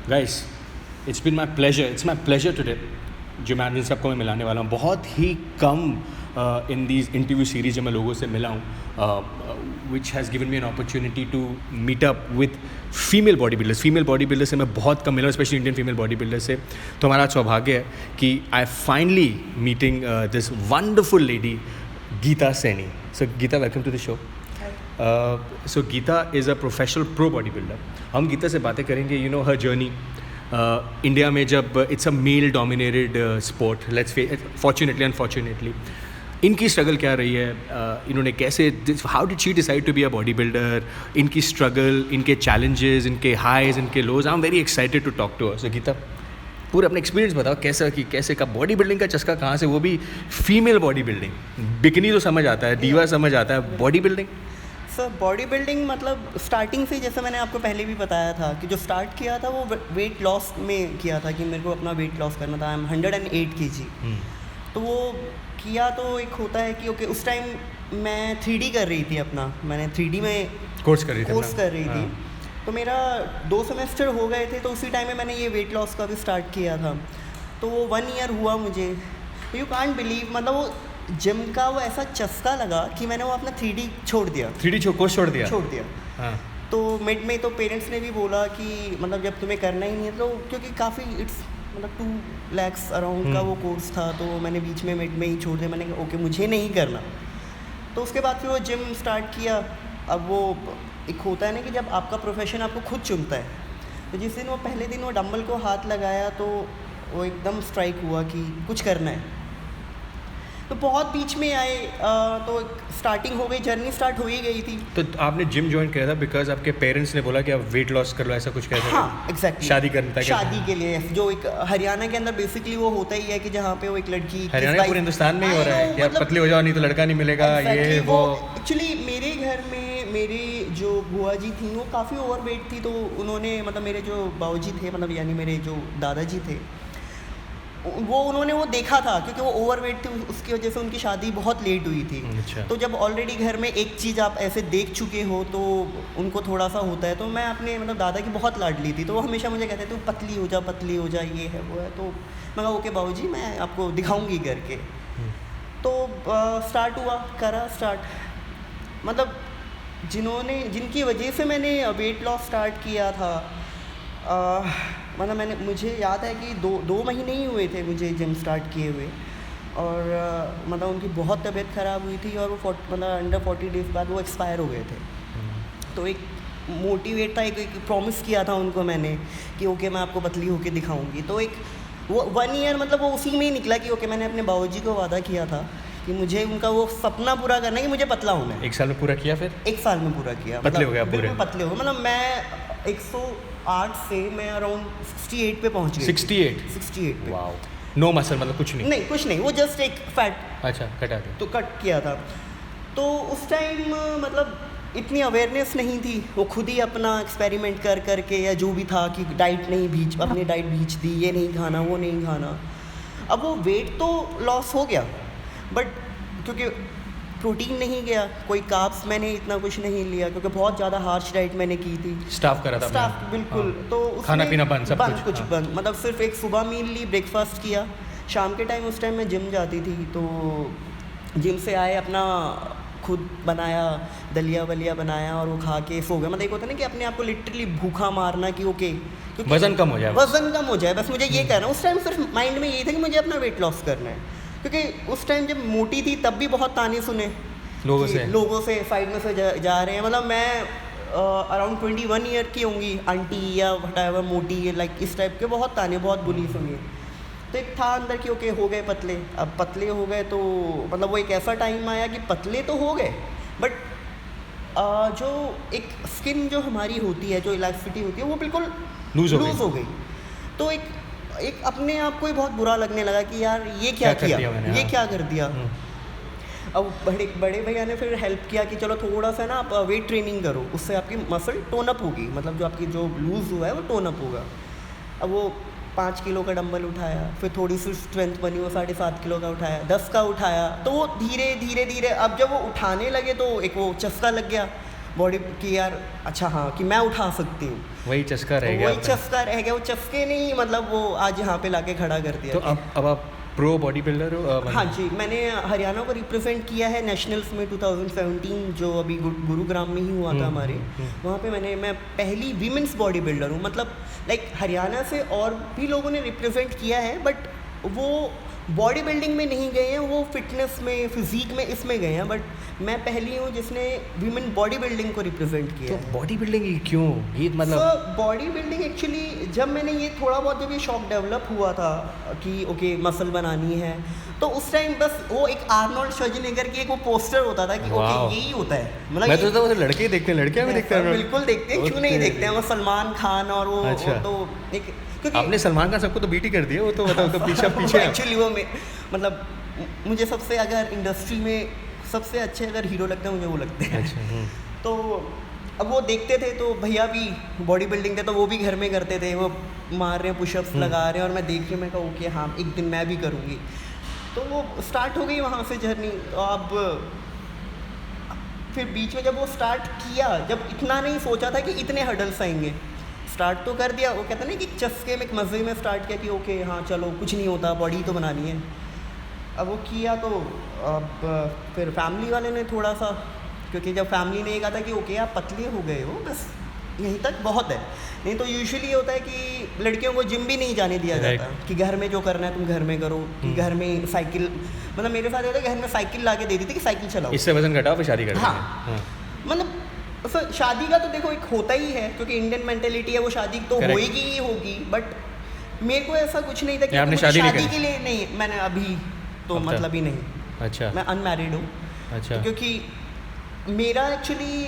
Guys, it's my pleasure today जो मैं जिन सबको मैं मिलाने वाला हूँ. बहुत ही कम इन दीज इंटरव्यू सीरीज जो मैं लोगों से मिला हूँ, which has given me an opportunity to meet up with female body builder से मैं बहुत कम मिला हूँ, specially Indian female body builder से. तो हमारा सौभाग्य है कि I finally meeting this wonderful lady Geeta Saini. So Geeta, welcome to the show. So Geeta is a professional pro body builder. हम गीता से बातें करेंगे, you know, her journey India में जब it's a male dominated sport, let's fortunately unfortunately, इनकी struggle क्या रही है, इन्होंने कैसे, how did she decide to be a body builder, इनकी स्ट्रगल, इनके चैलेंजेस, इनके हाईज, इनके lows. I am very excited to talk to her. So Geeta, पूरा अपना एक्सपीरियंस बताओ, कैसे का बॉडी बिल्डिंग का चस्का कहाँ से, वो भी फीमेल बॉडी बिल्डिंग. बिकनी तो समझ आता है, डीवा समझ आता है, body building. Sir body building मतलब स्टार्टिंग से, जैसे मैंने आपको पहले भी बताया था कि जो स्टार्ट किया था वो वेट लॉस में किया था, कि मेरे को अपना वेट लॉस करना था. I am 108 kg. तो वो किया तो एक होता है कि ओके, उस टाइम मैं 3D कर रही थी अपना, मैंने 3D में कोर्स कर रही थी. तो मेरा 2 सेमेस्टर हो गए थे, तो उसी टाइम में मैंने ये वेट लॉस का भी स्टार्ट किया था. तो वो 1 ईयर हुआ मुझे. यू कांट बिलीव, मतलब वो जिम का वो ऐसा चस्का लगा कि मैंने वो अपना 3D छोड़ दिया. 3D कोर्स छोड़ दिया. हाँ. तो मिड में तो पेरेंट्स ने भी बोला कि मतलब जब तुम्हें करना ही नहीं है तो, क्योंकि काफ़ी इट्स मतलब 2 lakhs अराउंड का वो कोर्स था, तो मैंने बीच में मिड में ही छोड़ दिया. मैंने कहा ओके, मुझे नहीं करना. तो उसके बाद फिर वो जिम स्टार्ट किया. अब वो एक होता है ना कि जब आपका प्रोफेशन आपको खुद चुनता है, तो जिस दिन वो पहले दिन वो डंबल को हाथ लगाया तो वो एकदम स्ट्राइक हुआ कि कुछ करना है. तो बहुत बीच में आए, तो स्टार्टिंग हो गई, जर्नी स्टार्ट हो ही गई थी. तो आपने जिम ज्वाइन किया था बिकॉज आपके पेरेंट्स ने बोला कि आप वेट लॉस कर लो, ऐसा कुछ कहते हैं? हाँ, एग्जैक्टली. शादी करना था, शादी के लिए, जो एक हरियाणा के अंदर बेसिकली वो होता ही है कि जहाँ पे वो एक लड़की, हरियाणा पूरे हिंदुस्तान में ही हो रहा है कि आप पतले हो जाओ नहीं तो लड़का नहीं मिलेगा. ये वो एक्चुअली मेरे घर में मेरी जो बुआ जी थी वो काफ़ी ओवरवेट थी. तो उन्होंने मतलब मेरे जो बाबूजी थे, मतलब यानी मेरे जो दादाजी थे, वो उन्होंने वो देखा था, क्योंकि वो ओवरवेट थे, उसकी वजह से उनकी शादी बहुत लेट हुई थी. अच्छा. तो जब ऑलरेडी घर में एक चीज़ आप ऐसे देख चुके हो तो उनको थोड़ा सा होता है. तो मैं अपने मतलब दादा की बहुत लाडली थी, तो वो हमेशा मुझे कहते थे तू पतली हो जा, ये है वो है. तो मैं कहा ओके बाबूजी, मैं आपको दिखाऊंगी करके. तो स्टार्ट हुआ, करा स्टार्ट. मतलब जिनकी वजह से मैंने वेट लॉस स्टार्ट किया था, मतलब मुझे याद है कि 2 महीने ही हुए थे मुझे जिम स्टार्ट किए हुए. और मतलब उनकी बहुत तबीयत ख़राब हुई थी और वो मतलब अंडर 40 डेज़ बाद वो एक्सपायर हो गए थे. तो एक मोटिवेट था, एक प्रॉमिस किया था उनको मैंने कि ओके मैं आपको पतली होके दिखाऊंगी. तो एक वो 1 ईयर मतलब वो उसी में ही निकला कि ओके मैंने अपने बाबूजी को वादा किया था कि मुझे उनका वो सपना पूरा करना है कि मुझे पतला होना है. 1 साल में पूरा किया? फिर 1 साल में पूरा किया. पतले हो गया पूरे? पतले हो, मतलब मैं 108 से मैं अराउंड 68 पे पहुंच गई. 68 पे. वाओ. नो मसल, मतलब कुछ नहीं, वो जस्ट एक फैट. अच्छा, कटा दिया. तो कट किया था. तो उस टाइम मतलब इतनी अवेयरनेस नहीं थी. वो खुद ही अपना एक्सपेरिमेंट कर करके या जो भी था कि डाइट नहीं अपनी डाइट भींच दी, ये नहीं खाना, वो नहीं खाना. अब वो वेट तो लॉस हो गया, बट क्योंकि प्रोटीन नहीं गया, कोई कार्ब्स मैंने इतना कुछ नहीं लिया, क्योंकि बहुत ज़्यादा हार्श डाइट मैंने की थी. स्टाफ करा था? स्टाफ बिल्कुल. हाँ. तो खाना पीना बंद, सब कुछ बंद. मतलब सिर्फ एक सुबह मील ली, ब्रेकफास्ट किया. शाम के टाइम उस टाइम मैं जिम जाती थी, तो जिम से आए अपना खुद बनाया, दलिया वलिया बनाया और वो खा के सो गया. मतलब एक होता है ना कि अपने आप को लिटरली भूखा मारना कि ओके वज़न कम हो जाए, बस मुझे ये करना. उस टाइम सिर्फ माइंड में यही था कि मुझे अपना वेट लॉस करना है. क्योंकि उस टाइम जब मोटी थी तब भी बहुत ताने सुने लोगों से साइड में से जा रहे हैं. मतलब मैं अराउंड 21 ईयर की होंगी, आंटी या वटाएवर मोटी, लाइक इस टाइप के बहुत ताने, बहुत बुली सुनी. तो एक था अंदर कि ओके हो गए पतले. अब पतले हो गए तो मतलब वो एक ऐसा टाइम आया कि पतले तो हो गए, बट जो एक स्किन जो हमारी होती है, जो इलास्टिसिटी होती है, वो बिल्कुल लूज हो गई. तो एक अपने आप को ही बहुत बुरा लगने लगा कि यार ये क्या किया, ये क्या कर दिया. अब बड़े भैया ने फिर हेल्प किया कि चलो थोड़ा सा ना आप वेट ट्रेनिंग करो, उससे आपकी मसल टोन अप होगी, मतलब जो आपकी जो लूज़ हुआ है वो टोन अप होगा. अब वो 5 किलो का डंबल उठाया, फिर थोड़ी सी स्ट्रेंथ बनी, वो 7.5 किलो का उठाया, 10 का उठाया. तो वो धीरे धीरे अब जब वो उठाने लगे तो एक वो चस्का लग गया. बॉडी की यार अच्छा हाँ कि मैं उठा सकती हूँ, वही चस्का रह गया, वही चस्का रह गया। वो चस्के नहीं मतलब वो आज यहाँ पे लाके खड़ा कर दिया। तो अब आप प्रो बॉडी बिल्डर हो? हाँ जी, मैंने हरियाणा को रिप्रेजेंट किया है नेशनल्स में 2017 जो अभी गुरुग्राम में ही हुआ था हमारे। वहाँ पे मैं पहली वीमेंस बॉडी बिल्डर हूँ। मतलब लाइक हरियाणा से और भी लोगों ने रिप्रेजेंट किया है बट वो बॉडी बिल्डिंग में नहीं गए हैं, वो फिटनेस में, फिजिक में, इसमें गए हैं। बट मैं पहली हूँ जिसने वीमेन बॉडी बिल्डिंग को रिप्रेजेंट किया है। तो बॉडी बिल्डिंग क्यों ये मतलब? बॉडी बिल्डिंग एक्चुअली जब मैंने ये थोड़ा बहुत जब ये शौक डेवलप हुआ था कि ओके मसल बनानी है, तो उस टाइम बस वो एक आर्नोल्ड श्वार्ज़नेगर की एक वो पोस्टर होता था कि ओके यही होता है। मतलब मैं तो लड़के देखते हैं, लड़कियां भी देखते हैं। बिल्कुल देखते हैं, क्यों नहीं देखते हैं। वो सलमान खान और वो तो एक, क्योंकि आपने सलमान खान सबको तो बीट ही कर दिया, वो तो बताओ तो पीछे एक्चुअली वो मतलब मुझे सबसे अगर इंडस्ट्री में सबसे अच्छे अगर हीरो लगते हैं मुझे वो लगते हैं। अच्छा। तो अब वो देखते थे तो भैया भी बॉडी बिल्डिंग थे तो वो भी घर में करते थे, वो मार रहे हैं पुशअप्स लगा रहे हैं और मैं देख के मैं कहा ओके हाँ एक दिन मैं भी करूँगी। तो वो स्टार्ट हो गई वहाँ से जर्नी। तो अब फिर बीच में जब वो स्टार्ट किया, जब इतना नहीं सोचा था कि इतने हर्डल्स आएंगे, स्टार्ट तो कर दिया। वो कहते हैं ना कि चस्के में एक मज़े में स्टार्ट किया कि ओके हाँ चलो कुछ नहीं होता, बॉडी तो बनानी है। अब वो किया तो अब फिर फैमिली वाले ने थोड़ा सा, क्योंकि जब फैमिली ने ये कहा था कि ओके आप पतले हो गए हो बस यहीं तक बहुत है, नहीं तो यूजुअली होता है कि लड़कियों को जिम भी नहीं जाने दिया जाता कि घर में जो करना है तुम घर में करो, कि घर में साइकिल, मतलब मेरे साथ होता है घर में साइकिल ला के दे दी थी कि साइकिल चलाओ, इससे वजन घटाओ फिर शादी करो। हाँ मतलब सर शादी का तो देखो एक होता ही है क्योंकि इंडियन मेंटेलिटी है, वो शादी तो होएगी ही होगी। बट मेरे को ऐसा कुछ नहीं था कि आपने शादी के लिए नहीं, मैंने अभी तो मतलब ही नहीं। अच्छा। मैं अनमैरिड हूँ। अच्छा। तो क्योंकि मेरा एक्चुअली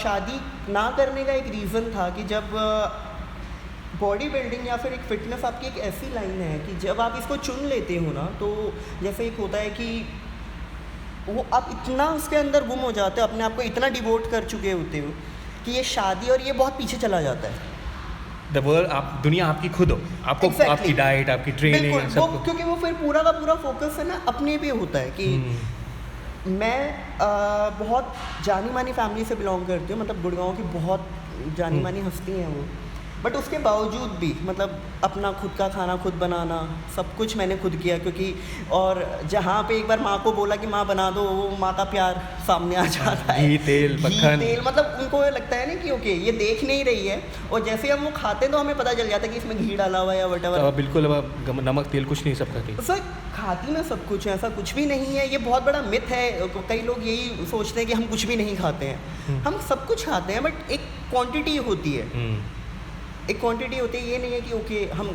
शादी ना करने का एक रीज़न था कि जब बॉडी बिल्डिंग या फिर एक फिटनेस आपकी एक ऐसी लाइन है कि जब आप इसको चुन लेते हो ना, तो जैसे एक होता है कि वो आप इतना उसके अंदर गुम हो जाते हो, अपने आप को इतना डिवोट कर चुके होते हो कि ये शादी और ये बहुत पीछे चला जाता है। द वर्ल्ड, आप दुनिया आपकी खुद हो, आपको आपकी डाइट, आपकी ट्रेनिंग सब, क्योंकि वो फिर पूरा का पूरा फोकस है ना अपने पे होता है कि मैं बहुत जानी मानी फैमिली से बिलोंग करती हूँ, मतलब गुड़गांव की बहुत जानी मानी हस्ती हैं वो, बट उसके बावजूद भी मतलब अपना खुद का खाना खुद बनाना सब कुछ मैंने खुद किया। क्योंकि और जहाँ पे एक बार माँ को बोला कि माँ बना दो, वो माँ का प्यार सामने आ जाता है। घी तेल मतलब उनको लगता है ना कि ओके ये देख नहीं रही है, और जैसे हम वो खाते हैं तो हमें पता चल जाता है कि इसमें घी डाला हुआ है या वटेवर। बिल्कुल नमक तेल कुछ नहीं सब खाती। सर खाती मैं सब कुछ है, ऐसा कुछ भी नहीं है, ये बहुत बड़ा मिथ है। कई लोग यही सोचते हैं कि हम कुछ भी नहीं खाते हैं, हम सब कुछ खाते हैं बट एक क्वांटिटी होती है, एक क्वांटिटी होती है। ये नहीं है कि ओके हम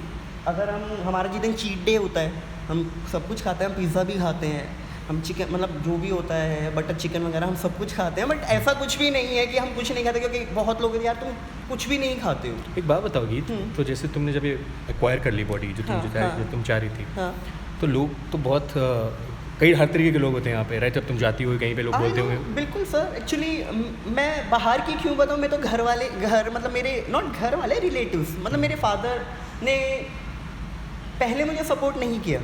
अगर हमारा जिस दिन चीट डे होता है हम सब कुछ खाते हैं, हम पिज़्ज़ा भी खाते हैं, हम चिकन मतलब जो भी होता है बटर चिकन वगैरह हम सब कुछ खाते हैं, बट ऐसा कुछ भी नहीं है कि हम कुछ नहीं खाते। क्योंकि बहुत लोग यार तुम कुछ भी नहीं खाते हो। एक बात बताओ गीत, तो जैसे तुमने जब ये एक्वायर कर ली बॉडी जो तुम चाह रही थी, तो लोग तो बहुत कई हर तरीके के लोग होते हैं यहाँ पे, राइट? जब तुम जाती हो कहीं पे लोग बोलते होंगे। बिल्कुल सर, एक्चुअली मैं बाहर की क्यों बताऊँ, मैं तो घर मतलब मेरे नॉट घर वाले रिलेटिव्स, मतलब मेरे फादर ने पहले मुझे सपोर्ट नहीं किया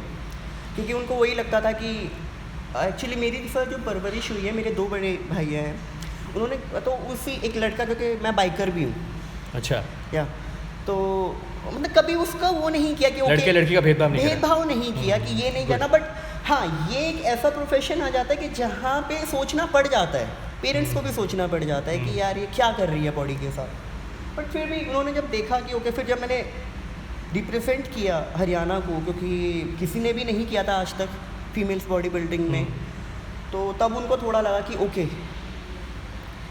क्योंकि उनको वही लगता था कि एक्चुअली मेरी सर जो परवरिश हुई है, मेरे 2 बड़े भाई हैं, उन्होंने तो उसी एक लड़का, क्योंकि मैं बाइकर भी हूँ। अच्छा। या तो मतलब कभी उसका वो नहीं किया कि लड़के लड़की का भेदभाव नहीं किया कि ये नहीं करना। बट हाँ, ये एक ऐसा प्रोफेशन आ जाता है कि जहाँ पे सोचना पड़ जाता है, पेरेंट्स को भी सोचना पड़ जाता है कि यार ये क्या कर रही है बॉडी के साथ। बट फिर भी उन्होंने जब देखा कि ओके, फिर जब मैंने रिप्रेजेंट किया हरियाणा को, क्योंकि किसी ने भी नहीं किया था आज तक फीमेल्स बॉडी बिल्डिंग में, तो तब उनको थोड़ा लगा कि ओके,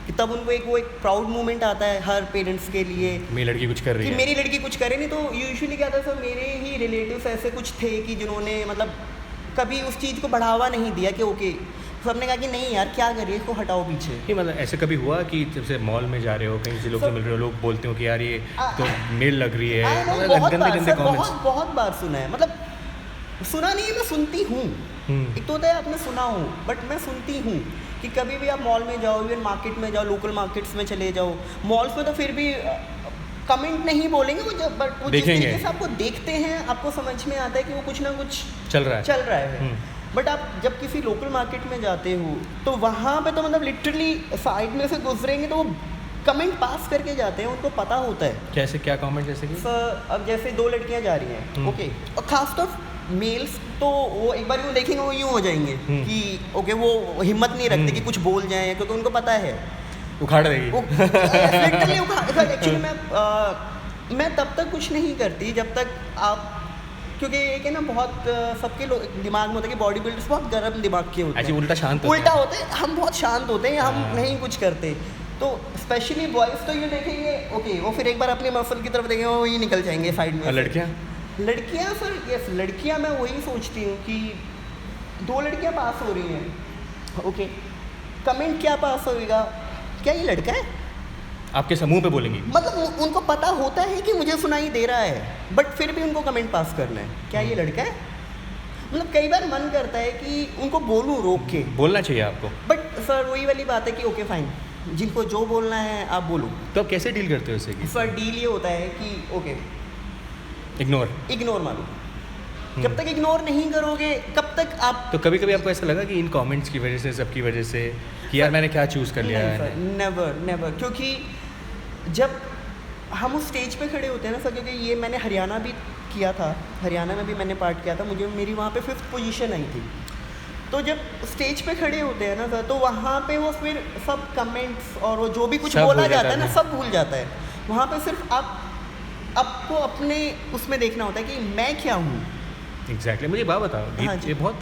कि तब उनको एक प्राउड मोमेंट आता है हर पेरेंट्स के लिए, मेरी लड़की कुछ कर रही है, मेरी लड़की कुछ करे। नहीं तो यूजुअली क्या था सर, मेरे ही रिलेटिव्स ऐसे कुछ थे कि जिन्होंने मतलब कभी उस चीज़ को बढ़ावा नहीं दिया कि ओके, सबने कहा कि नहीं यार क्या करिए, इसको हटाओ पीछे। नहीं मतलब ऐसे कभी हुआ कि जब से मॉल में जा रहे हो, कहीं से लोग से मिल रहे हो, लोग बोलते हो कि यार ये तो मेल लग रही है, बहुत बार सुना है, मतलब सुना नहीं है, मैं सुनती हूँ। एक तो होता है आपने सुना हो, बट मैं सुनती हूँ कि कभी भी आप मॉल में जाओ, इवन मार्केट में जाओ, लोकल मार्केट्स में चले जाओ, मॉल्स में तो फिर भी कमेंट नहीं बोलेंगे वो, जब बट वो जिस तरीके से आपको देखते हैं आपको समझ में आता है कि वो कुछ ना कुछ चल रहा है। बट आप जब किसी लोकल मार्केट में जाते हो तो वहाँ पे तो मतलब लिटरली साइड में से गुजरेंगे तो वो कमेंट पास करके जाते हैं, उनको पता होता है। कैसे, क्या कमेंट? जैसे कि सर अब जैसे 2 लड़कियाँ जा रही हैं, ओके, और खासतौर मेल्स तो वो एक बार यूँ देखेंगे वो यूँ हो जाएंगे कि ओके, वो हिम्मत नहीं रखते कि कुछ बोल जाएं, क्योंकि उनको पता है उखाड़ देगी। लिटरली उखाड़। एक्चुअली मैं तब तक कुछ नहीं करती जब तक आप, क्योंकि एक है ना बहुत सबके लोग दिमाग में होता है कि बॉडी बिल्डर्स बहुत गर्म दिमाग के होते हैं, उल्टा शांत होते हैं, हम बहुत शांत होते हैं, हम नहीं कुछ करते। तो स्पेशली बॉयज़ तो ये देखेंगे ओके, वो फिर एक बार अपने मसल की तरफ देखेंगे, वो ही निकल जाएंगे साइड में। लड़कियाँ सर, यस, लड़कियाँ मैं वही सोचती हूँ कि 2 लड़कियाँ पास हो रही हैं, ओके, कमेंट क्या पास होएगा, क्या ये लड़का है? आपके समूह पे बोलेंगी, मतलब उनको पता होता है कि मुझे सुनाई दे रहा है, बट फिर भी उनको कमेंट पास करना है, क्या ये लड़का है? मतलब कई बार मन करता है कि उनको बोलूं, रोक के बोलना चाहिए आपको, बट सर वही वाली बात है कि ओके फाइन, जिनको जो बोलना है आप बोलो। तो आप कैसे डील करते हो इससे? कि सर डील ये होता है कि ओके, इग्नोर मारो। जब तक इग्नोर नहीं करोगे कब तक आप। तो कभी कभी आपको ऐसा लगा कि इन कमेंट्स की वजह से, सबकी वजह से, कि यार मैंने क्या चूज़ कर लिया है? नेवर, क्योंकि जब हम उस स्टेज पे खड़े होते हैं ना सर, क्योंकि ये मैंने हरियाणा भी किया था, हरियाणा में भी मैंने पार्ट किया था, मुझे मेरी वहाँ पे 5th पोजीशन आई थी। तो जब स्टेज पे खड़े होते हैं ना सर, तो वहाँ पे वो फिर सब कमेंट्स और वो जो भी कुछ बोला जाता है ना, सब भूल जाता है। वहाँ पे सिर्फ आपको अपने उसमें देखना होता है कि मैं क्या हूँ। एग्जैक्टली। मुझे बात बताओ गीत, ये बहुत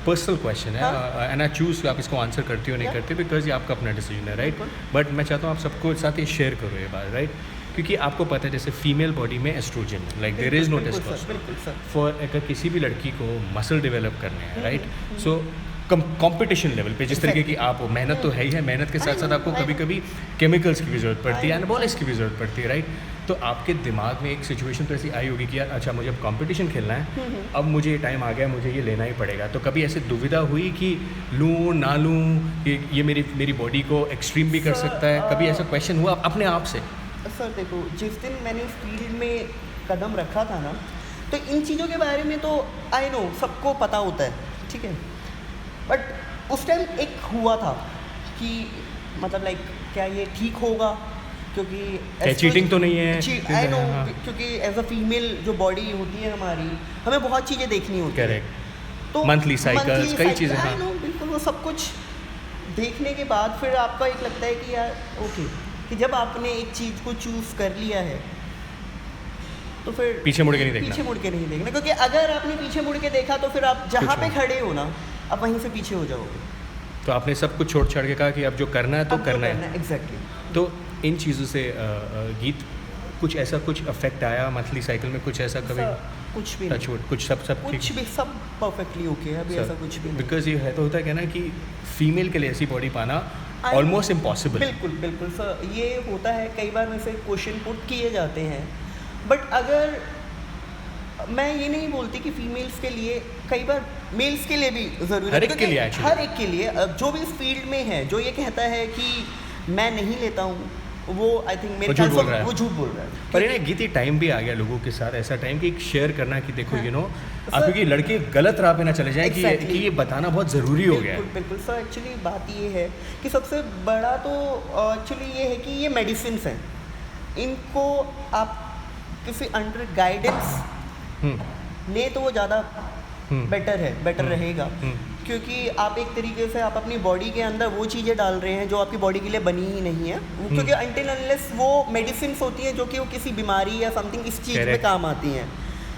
पर्सनल क्वेश्चन है, एंड आई चूज़ आप इसको आंसर करती हो नहीं करती, बिकॉज ये आपका अपना डिसीजन है, राइट? बट मैं चाहता हूँ आप सबको साथ ही शेयर करो ये बात, राइट? क्योंकि आपको पता है जैसे फीमेल बॉडी में estrogen, like there is no testosterone, for अगर किसी भी लड़की को मसल डेवलप करने हैं, राइट? सो कंपटीशन लेवल पे जिस तरीके की आप, मेहनत तो है ही है, मेहनत के साथ साथ आपको कभी कभी केमिकल्स की भी ज़रूरत पड़ती है, एनाबॉलिक्स की भी ज़रूरत पड़ती है, राइट? तो आपके दिमाग में एक सिचुएशन तो ऐसी आई होगी कि यार अच्छा मुझे अब कंपटीशन खेलना है, अब मुझे ये टाइम आ गया, मुझे ये लेना ही पड़ेगा। तो कभी ऐसे दुविधा हुई कि लूँ ना लूँ, ये मेरी बॉडी को एक्सट्रीम भी कर सकता है? कभी ऐसा क्वेश्चन हुआ अपने आप से? सर देखो, जिस दिन मैंने इस फील्ड में कदम रखा था ना, तो इन चीज़ों के बारे में तो आई नो सबको पता होता है, ठीक है, बट उस टाइम एक हुआ था कि मतलब लाइक क्या ये ठीक होगा, क्योंकि चीटिंग तो नहीं है, आई नो, क्योंकि एज अ फीमेल जो बॉडी होती है हमारी, हमें बहुत चीज़ें देखनी होती है, करेक्ट, तो मंथली साइकिल्स, कई चीज़ें, आई नो, बिल्कुल, वो सब कुछ देखने के बाद फिर आपका एक लगता है कि यार ओके, कि जब आपने एक चीज़ को चूज़ कर लिया है तो फिर पीछे मुड़ के नहीं देखना, क्योंकि अगर आपने पीछे मुड़ के देखा तो फिर आप जहाँ पे खड़े हो ना, आप वहीं से पीछे हो जाओगे। तो आपने सब कुछ छोड़ छाड़ के कहा कि अब जो करना है तो करना है। एग्जैक्टली। तो इन चीज़ों से गीत कुछ ऐसा कुछ अफेक्ट आया मंथली साइकिल में, कुछ ऐसा कभी? कुछ भी नहीं, कुछ सब कुछ भी सब परफेक्टली ओके है, अभी ऐसा कुछ भी नहीं। बिकॉज ये है तो होता है क्या ना कि फीमेल के लिए ऐसी बॉडी पाना ऑलमोस्ट इम्पॉसिबल। बिल्कुल सर, ये होता है, कई बार वैसे क्वेश्चन पुट किए जाते हैं, बट अगर मैं ये नहीं बोलती कि फीमेल्स के लिए, कई बार मेल्स के लिए भी ज़रूरी है, हर एक के लिए जो भी इस फील्ड में है, जो ये कहता है कि मैं नहीं लेता हूँ, वो आई थिंक मेरे ख्याल से वो झूठ बोल रहा है। पर ये गीत, ये टाइम भी आ गया लोगों के साथ, ऐसा टाइम कि शेयर करना कि देखो यू नो आप, क्योंकि लड़के गलत राह पे ना चले जाएं, कि ये बताना बहुत ज़रूरी हो गया है। बिल्कुल सर, एक्चुअली बात ये है कि सबसे बड़ा तो एक्चुअली ये है कि ये मेडिसिन हैं, इनको आप किसी अंडर गाइडेंस ने तो वो ज़्यादा बेटर रहेगा, क्योंकि आप एक तरीके से आप अपनी बॉडी के अंदर वो चीज़ें डाल रहे हैं जो आपकी बॉडी के लिए बनी ही नहीं है, क्योंकि अनटिल अनलेस वो मेडिसिन होती हैं जो कि वो किसी बीमारी या समथिंग इस चीज़ में काम आती हैं।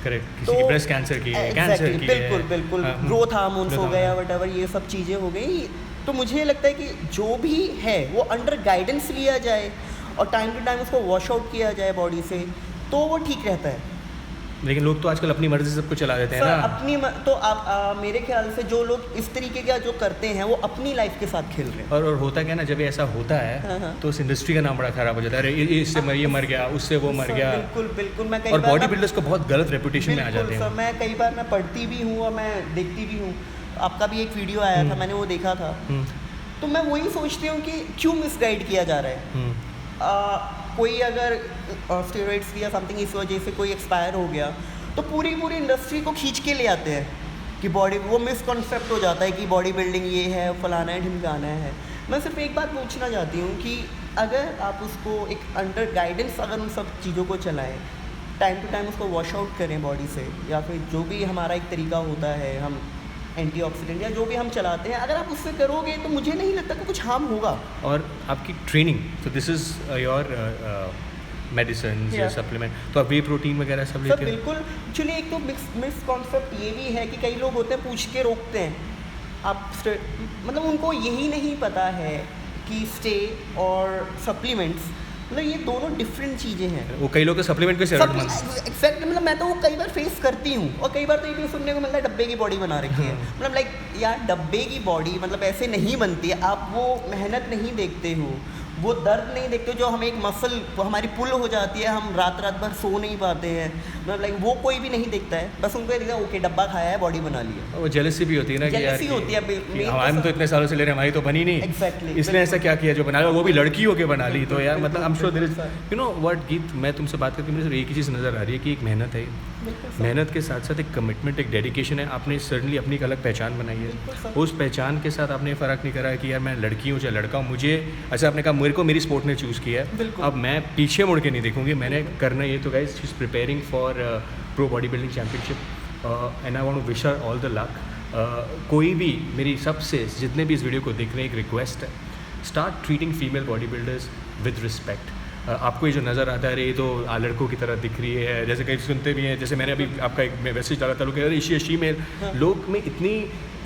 करेक्ट, किसी की ब्रेस्ट कैंसर की है, कैंसर की है, बिल्कुल ग्रोथ हार्मोन्स हो गया, व्हाटएवर, ये सब चीज़ें हो गई। तो मुझे लगता है कि जो भी है वो अंडर गाइडेंस लिया जाए और टाइम टू टाइम उसको वॉश आउट किया जाए बॉडी से, तो वो ठीक रहता है। लेकिन लोग तो आजकल अपनी मर्जी से सब कुछ चला देते हैं ना। तो आप मेरे ख्याल से जो लोग इस तरीके का जो करते हैं वो अपनी लाइफ के साथ खेल रहे हैं। और होता क्या ना, जब ऐसा होता है तो उस इंडस्ट्री का नाम बड़ा खराब हो जाता है, अरे इससे ये मर गया, उससे वो मर गया। बिल्कुल मैं और बॉडी बिल्डर्स को बहुत गलत रेपुटेशन में आ जाते हैं। मैं कई बार मैं पढ़ती भी हूँ और मैं देखती भी हूँ, आपका भी एक वीडियो आया था, मैंने वो देखा था, तो मैं वही सोचती हूँ कि क्यों मिसगाइड किया जा रहा है। कोई अगर स्टेरॉइड्स या समथिंग इस वजह से कोई एक्सपायर हो गया तो पूरी इंडस्ट्री को खींच के ले आते हैं कि बॉडी, वो मिसकॉन्सेप्ट हो जाता है कि बॉडी बिल्डिंग ये है, फलाना है, ढिमकाना है। मैं सिर्फ एक बात पूछना चाहती हूँ कि अगर आप उसको एक अंडर गाइडेंस अगर उन सब चीज़ों को चलाएं, टाइम टू टाइम उसको वॉश आउट करें बॉडी से, या फिर जो भी हमारा एक तरीका होता है, हम एंटीऑक्सीडेंट या जो भी हम चलाते हैं, अगर आप उससे करोगे तो मुझे नहीं लगता कि कुछ हार्म होगा। और आपकी ट्रेनिंग, तो दिस इज़ योर मेडिसिन या सप्लीमेंट, तो आप वे प्रोटीन वगैरह सब लेते हैं? बिल्कुल। एक्चुअली एक तो मिस कॉन्सेप्ट ये भी है कि कई लोग होते हैं पूछ के रोकते हैं, आप मतलब उनको यही नहीं पता है कि स्टे और सप्लीमेंट्स मतलब ये दोनों डिफरेंट चीज़ें हैं। वो कई लोग सप्लीमेंट पे एग्जैक्ट, मतलब मैं तो वो कई बार फेस करती हूँ, और कई बार तो ये भी सुनने को मिलता है डब्बे की बॉडी बना रखी है। मतलब लाइक यार, डब्बे की बॉडी मतलब ऐसे नहीं बनती है, आप वो मेहनत नहीं देखते हो, वो दर्द नहीं देखते हो, जो हमें एक मसल हमारी पुल हो जाती है, हम रात रात भर सो नहीं पाते हैं, मतलब लाइक वो कोई भी नहीं देखता है, बस उनको ये दिखता है ओके डब्बा खाया है, बॉडी बना ली है। वो जेलसी भी होती है ना, कि यार होती है, हम तो इतने सालों से ले रहे हैं, हमारी तो बनी नहीं, एग्जैक्टली, इसलिए ऐसा क्या किया जो बना, वो भी लड़की होके बना ली। तो यार मतलब I am sure there is, you know what Geet, मैं तुमसे बात करके मुझे एक ही चीज़ नज़र आ रही है कि एक मेहनत है, मेहनत के साथ साथ एक कमिटमेंट, एक डेडिकेशन है। आपने सर्टनली अपनी एक अलग पहचान बनाई है, उस पहचान के साथ आपने फ़र्क नहीं करा है कि यार मैं लड़की हूँ चाहे लड़का हूँ, मुझे अच्छा आपने कहा मेरे को मेरी स्पोर्ट ने चूज़ किया है, अब मैं पीछे मुड़ के नहीं देखूँगी, मैंने करना ये। तो guys she is preparing for pro body building championship and I want to wish her all the luck. कोई भी मेरी सबसे जितने भी इस वीडियो को देख रहे हैं एक रिक्वेस्ट है, start treating female body builders with respect. आपको ये जो नज़र आता है, ये तो लड़कों की तरह दिख रही है, जैसे कई सुनते भी हैं, जैसे मैंने अभी आपका एक मैसेज डाला था, लोग कह रहे शी में लोग में इतनी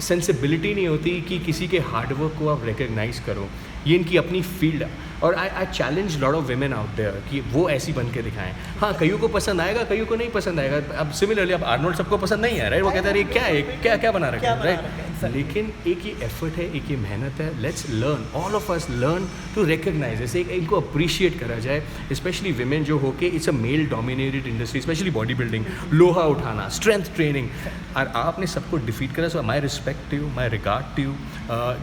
सेंसिबिलिटी नहीं होती कि किसी के हार्डवर्क को आप रिकग्नाइज़ करो, ये इनकी अपनी फील्ड है। और I challenge lot of women out there कि वो ऐसी बन के दिखाएं। हाँ, कईयों को पसंद आएगा, कईयों को नहीं पसंद आएगा। अब सिमिलरली अब आर्नोल्ड सबको पसंद नहीं है, राइट? वो कहता है ये क्या है, क्या बना रखा है, राइट? लेकिन एक ये एफर्ट है, एक ये मेहनत है। Let's learn, all of us learn to recognise, जैसे इनको अप्रिशिएट करा जाए, स्पेशली विमेन जो होके it's a male dominated industry, specially body building, लोहा उठाना, स्ट्रेंथ ट्रेनिंग, और आपने सबको डिफीट करा। So my respect to you, my regard to you.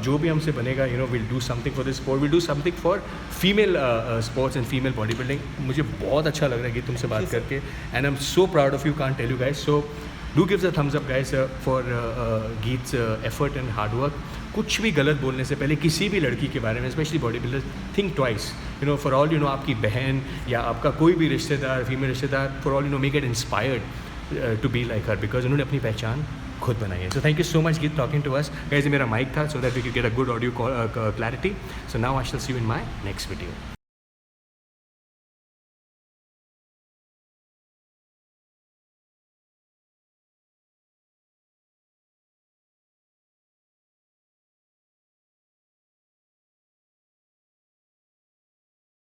जो भी हमसे बनेगा, you know, will do something for this sport, will do something for female sports and female body building. मुझे बहुत अच्छा लग रहा है कि तुमसे बात करके, and I am so proud of you, can't tell you guys. So do give the thumbs up guys for Geeta's effort and hard work. कुछ भी गलत बोलने से पहले किसी भी लड़की के बारे में, specially body builder, think twice, you know, for all you know, आपकी बहन या आपका कोई भी रिश्तेदार, फीमेल रिश्तेदार, for all you know, make it inspired to be like her, because उन्होंने अपनी पहचान खुद बनाई है। So thank you so much Geet talking to us guys. मेरा माइक था so that we can get a good audio clarity. So now I shall see you in my next video.